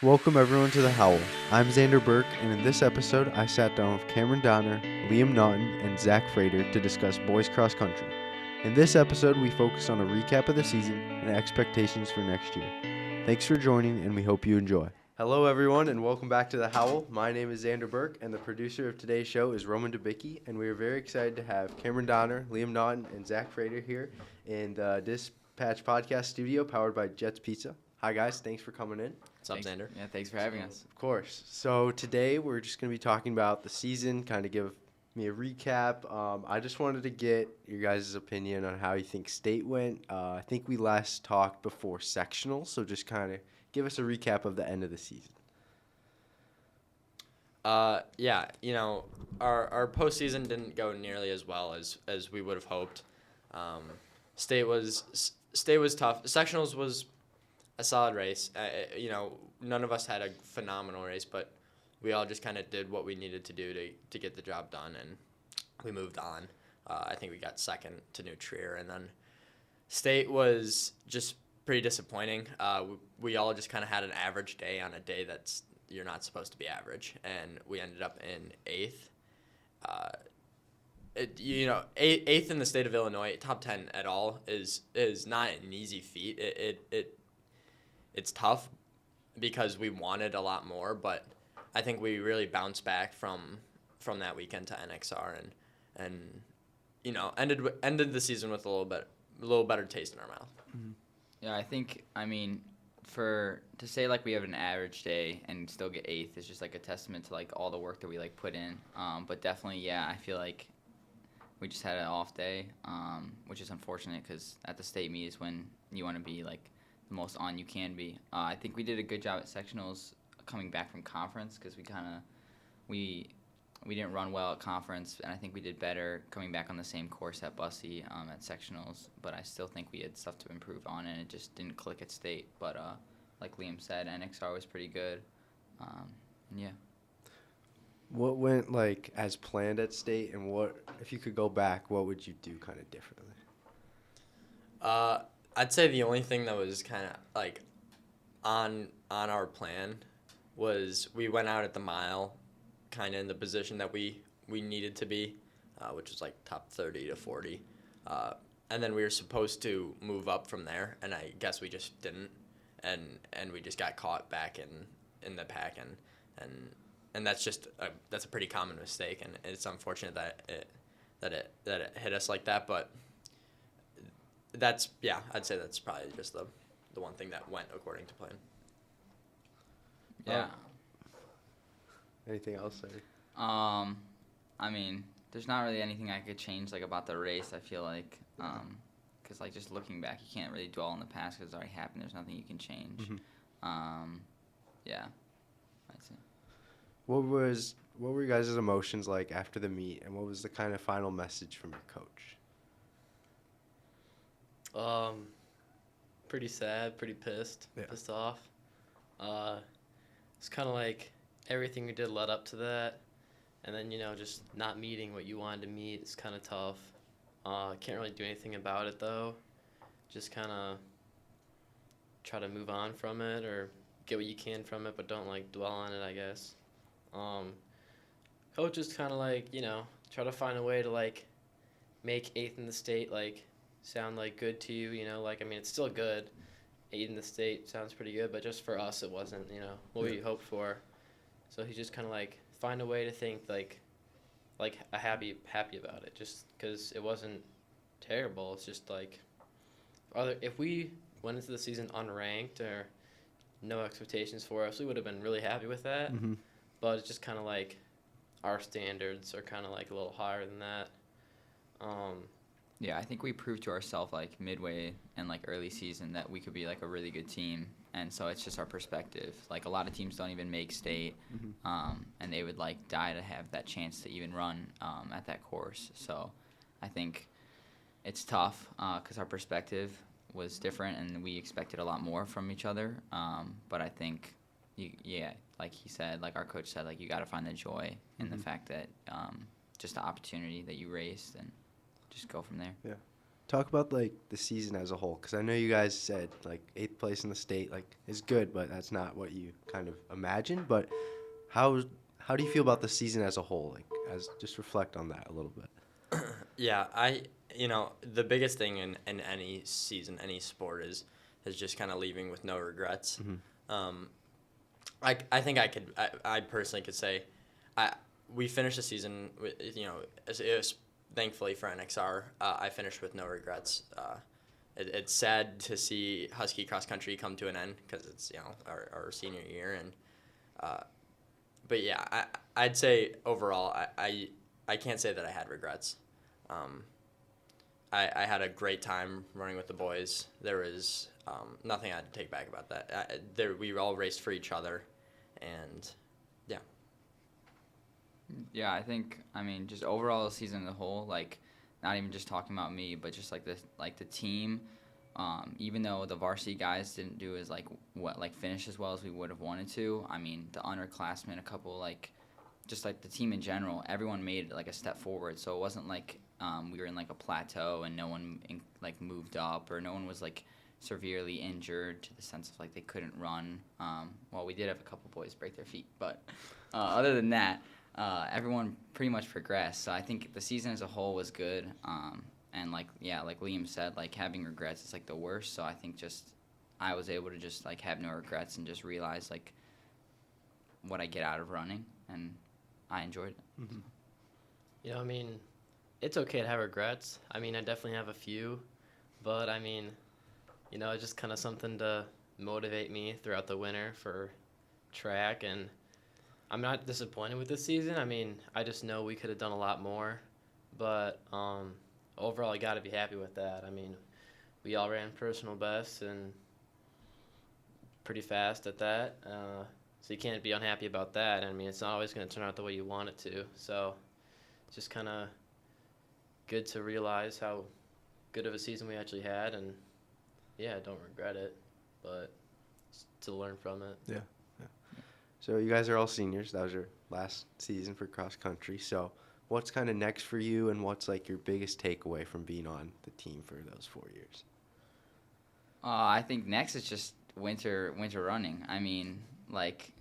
Welcome everyone to The Howl. I'm Xander Burke, and in this episode, I sat down with Cameron Donner, Liam Naughton, and Zach Frater to discuss boys cross country. In this episode, we focus on a recap of the season and expectations for next year. Thanks for joining, and we hope you enjoy. Hello everyone, and welcome back to The Howl. My name is Xander Burke, and the producer of today's show is Roman Dubicki, and we are very excited to have Cameron Donner, Liam Naughton, and Zach Frater here in the Dispatch Podcast Studio powered by Jets Pizza. Hi guys, thanks for coming in. What's up, Xander? Yeah, thanks for having us. Of course. So today we're just going to be talking about the season, kind of give me a recap. I just wanted to get your guys' opinion on how you think state went. I think we last talked before sectionals, so just kind of give us a recap of the end of the season. Our postseason didn't go nearly as well as we would have hoped. State was tough. Sectionals was a solid race. None of us had a phenomenal race, but we all just kind of did what we needed to do to get the job done, and we moved on. I think we got second to New Trier, and then state was just pretty disappointing. We all just kind of had an average day on a day that's you're not supposed to be average, and we ended up in eighth. Eighth in the state of Illinois, top 10 at all is not an easy feat. It's tough because we wanted a lot more, but I think we really bounced back from that weekend to NXR and ended the season with a little better taste in our mouth. Mm-hmm. Yeah, to say like we have an average day and still get eighth is just like a testament to like all the work that we like put in. But definitely, yeah, I feel like we just had an off day, which is unfortunate because at the state meet is when you want to be like the most on you can be. I think we did a good job at sectionals coming back from conference because we didn't run well at conference, and I think we did better coming back on the same course at Bussy at sectionals, but I still think we had stuff to improve on, and it just didn't click at state. But like Liam said, NXR was pretty good. Yeah. What went like as planned at state, and what if you could go back, what would you do kind of differently? I'd say the only thing that was kind of like on our plan was we went out at the mile kind of in the position that we needed to be, which was like top 30 to 40. And then we were supposed to move up from there, and I guess we just didn't. And we just got caught back in the pack, and that's just that's a pretty common mistake, and it's unfortunate that it hit us like that, but I'd say that's probably just the one thing that went according to plan. Yeah. Anything else? There's not really anything I could change like about the race. I feel like, because like just looking back, you can't really dwell on the past because it's already happened. There's nothing you can change. Mm-hmm. Yeah, I'd say. What were you guys' emotions like after the meet, and what was the kind of final message from your coach? Pretty sad, pretty pissed off. It's kind of like everything we did led up to that, and then just not meeting what you wanted to meet is kind of tough. Can't really do anything about it though. Just kind of try to move on from it or get what you can from it, but don't like dwell on it, I guess. Coach is kind of like try to find a way to like make eighth in the state like sound like good to you, it's still good. Eighth in the state sounds pretty good, but just for us it wasn't, what we hoped for. So he just kind of like find a way to think like happy about it, just because it wasn't terrible. It's just like if we went into the season unranked or no expectations for us, we would have been really happy with that. Mm-hmm. But it's just kind of like our standards are kind of like a little higher than that. Yeah, I think we proved to ourselves like midway and like early season that we could be like a really good team, and so it's just our perspective. Like a lot of teams don't even make state, and they would like die to have that chance to even run at that course. So I think it's tough because our perspective was different, and we expected a lot more from each other. But I think, like he said, like our coach said, like you got to find the joy in the fact that just the opportunity that you raced and just go from there. Yeah. talk about like the season as a whole, because I know you guys said like 8th place in the state like is good, but that's not what you kind of imagined. But how how do you feel about the season as a whole? Like, as just reflect on that a little bit. Yeah, the biggest thing in any season, any sport is just kind of leaving with no regrets. Um, I think I personally could say, we finished the season with, it was thankfully for NXR, I finished with no regrets. It's sad to see Husky cross country come to an end because it's our senior year, and but yeah, I'd say overall I can't say that I had regrets. I had a great time running with the boys. There was nothing I had to take back about that. We all raced for each other, and yeah. Yeah, I mean, just overall the season as a whole, like, not even just talking about me, but just the team. Even though the varsity guys didn't do as finish as well as we would have wanted to. I mean, the underclassmen, a couple just like the team in general, everyone made like a step forward. So it wasn't like we were in like a plateau and no one moved up, or no one was like severely injured to the sense of like they couldn't run. Well, we did have a couple boys break their feet, but other than that, everyone pretty much progressed. So I think the season as a whole was good. And like Liam said, like having regrets is like the worst. So I think just I was able to just like have no regrets and just realize like what I get out of running, and I enjoyed it. Mm-hmm. I mean, it's okay to have regrets. I mean, I definitely have a few, but I mean, it's just kind of something to motivate me throughout the winter for track, and I'm not disappointed with this season. I mean, I just know we could have done a lot more, but overall, I got to be happy with that. I mean, we all ran personal bests and pretty fast at that, so you can't be unhappy about that. I mean, it's not always going to turn out the way you want it to, so it's just kind of good to realize how good of a season we actually had, and yeah, I don't regret it, but to learn from it. Yeah. So you guys are all seniors. That was your last season for cross country. So what's kind of next for you, and what's like your biggest takeaway from being on the team for those 4 years? I think next is just winter running. I mean, like,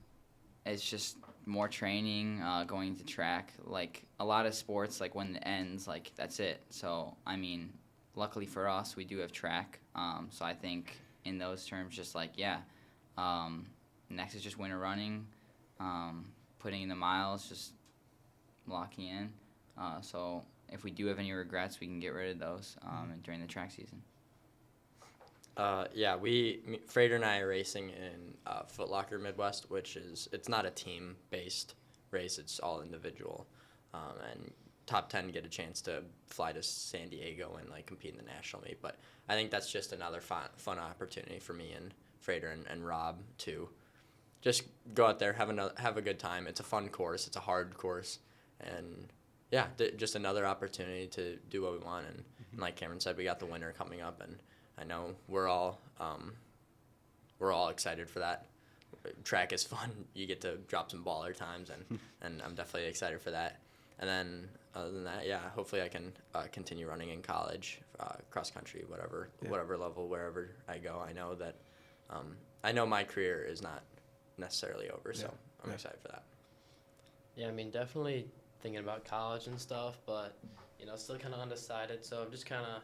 it's just more training, going to track. Like, a lot of sports, like, when it ends, like, that's it. So, I mean, luckily for us, we do have track. So I think in those terms, just like, yeah, next is just winter running, putting in the miles, just locking in. So if we do have any regrets, we can get rid of those during the track season. Yeah, Frater and I are racing in Foot Locker Midwest, it's not a team-based race, it's all individual. And top 10 get a chance to fly to San Diego and like compete in the national meet. But I think that's just another fun opportunity for me and Frater and Rob to just go out there, have a good time. It's a fun course, it's a hard course, and yeah, just another opportunity to do what we want. And like Cameron said, we got the winter coming up, and I know we're all excited for that. Track is fun. You get to drop some baller times, and I'm definitely excited for that. And then other than that, yeah, hopefully I can continue running in college, cross country, whatever level, wherever I go. I know that I know my career is not necessarily over, so I'm excited for that. Yeah, I mean, definitely thinking about college and stuff, but still kind of undecided. So I'm just kind of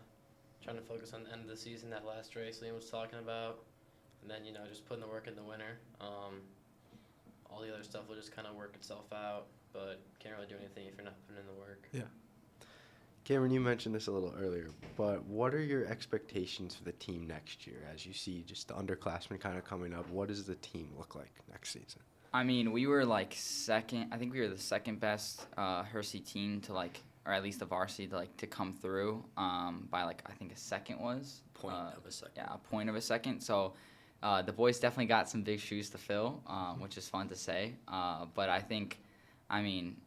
trying to focus on the end of the season, that last race Liam was talking about, and then just putting the work in the winter. All the other stuff will just kind of work itself out, but can't really do anything if you're not putting in the work. Yeah. Cameron, you mentioned this a little earlier, but what are your expectations for the team next year as you see just the underclassmen kind of coming up? What does the team look like next season? I mean, we were like second. I think we were the second best Hersey team to or at least the varsity to come through by I think a second was. Point of a second. Yeah, a point of a second. So the boys definitely got some big shoes to fill, which is fun to say. But I think, I mean,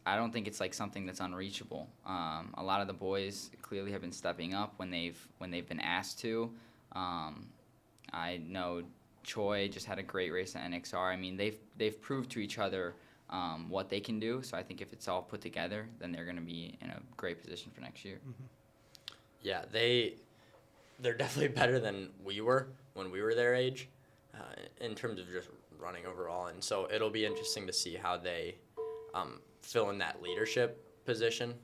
I don't think it's something that's unreachable. A lot of the boys clearly have been stepping up when they've been asked to. I know Choi just had a great race at NXR. I mean, they've proved to each other what they can do. So I think if it's all put together, then they're going to be in a great position for next year. Yeah, they're definitely better than we were when we were their age, in terms of just running overall. And so it'll be interesting to see how they fill in that leadership position,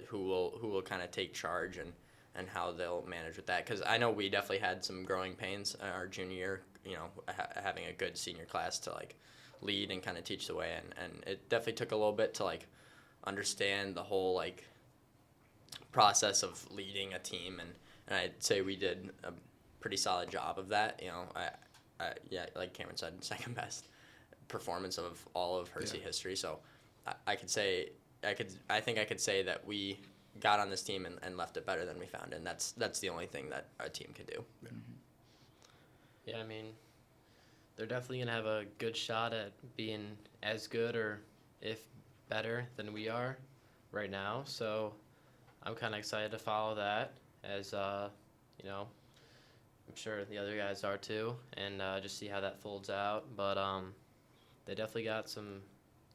who will kind of take charge and how they'll manage with that. Because I know we definitely had some growing pains our junior year, having a good senior class to like lead and kind of teach the way. And it definitely took a little bit to like understand the whole like process of leading a team. And I'd say we did a pretty solid job of that. Yeah, like Cameron said, second best performance of all of Hersey history. So I think I could say that we got on this team and left it better than we found it. And that's the only thing that a team can do. Yeah, I mean, they're definitely going to have a good shot at being as good or if better than we are right now. So I'm kind of excited to follow that as, I'm sure the other guys are too, and just see how that folds out. But they definitely got some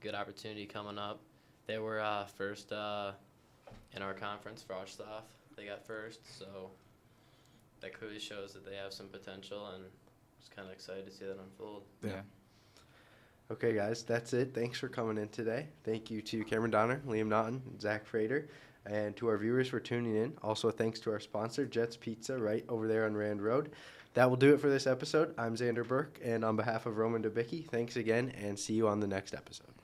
good opportunity coming up. They were first in our conference for Oshloff. They got first, so that clearly shows that they have some potential, and just kind of excited to see that unfold. Yeah. Okay, guys, that's it. Thanks for coming in today. Thank you to Cameron Donner, Liam Naughton, and Zach Frater, and to our viewers for tuning in. Also, thanks to our sponsor, Jets Pizza, right over there on Rand Road. That will do it for this episode. I'm Xander Burke, and on behalf of Roman Dubicki, thanks again, and see you on the next episode.